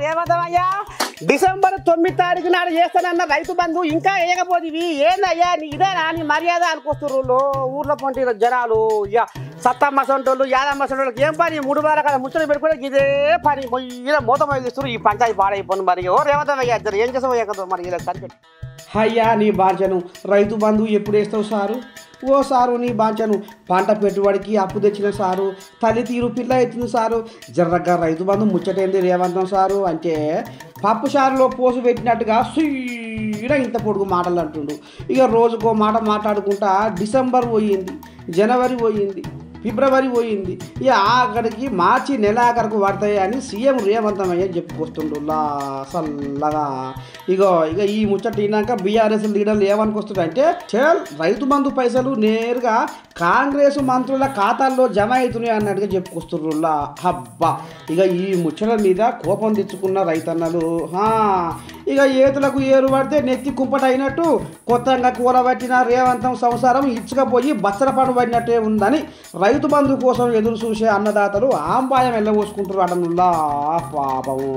రేవంతమయ్యా December 9 తారీఖు నాడు చేస్తానన్న రైతు బంధు ఇంకా వేయకపోతే ఏందయ్యా నీ ఇదేనా నీ మర్యాద అనుకొస్తున్నారు ఊర్లో పొంటి జనాలు ఇక సత్తమ్మ సొంటోళ్ళు యాదమ్మ సొంటోళ్ళకి ఏం పని 3 వారాల కాలం ముచ్చట పెట్టుకుంటే ఇదే పని ఇలా మూత మోగిస్తారు ఈ పంచాయతీ పాడైపోయింది మరి ఓ రేవంతమయ్యా ఇద్దరు ఏం చేసావు మరి ఇలా కనిపెట్టి అయ్యా నీ బాంచను రైతు బంధు ఎప్పుడు వేస్తావు సారు ఓ సారు నీ బాంచను పంట పెట్టుబడికి అప్పు తెచ్చిన సారు తల్లి తీరు పిల్ల ఎత్తింది సారు జర్రగా రైతు బంధు ముచ్చటైంది రేవంతం సారు అంటే పప్పు చారులో పోసు పెట్టినట్టుగా సీడా ఇంత పొడుగు మాటలు అంటుండు ఇక రోజుకో మాట మాట్లాడుకుంటా డిసెంబర్ పోయింది జనవరి పోయింది ఫిబ్రవరి పోయింది ఇక ఆఖరికి మార్చి నెలాఖరకు పడతాయి అని సీఎం రేవంతమయ్య చెప్పుకొస్తుండ్రులా సల్లగా ఇక ఈ ముచ్చట విన్నాక బీఆర్ఎస్ లీడర్లు ఏమనుకొస్తుందంటే చల్ రైతు బంధు పైసలు నేరుగా కాంగ్రెస్ మంత్రుల ఖాతాల్లో జమ అవుతున్నాయి అన్నట్టుగా చెప్పుకొస్తుండ్రులా హబ్బా ఇక ఈ ముచ్చట మీద కోపం తెచ్చుకున్న రైతన్నలు ఇక ఏతులకు ఏరు పడితే నెత్తి కుంపట అయినట్టు కొత్తగా కూలబట్టిన రేవంతం సంసారం ఇచ్చుకపోయి బచ్చల పండు పడినట్టే ఉందని రైతు బంధు కోసం ఎదురు చూసే అన్నదాతలు ఆంబాయం వెళ్ళబోసుకుంటారు అడనుల్లా పాపము.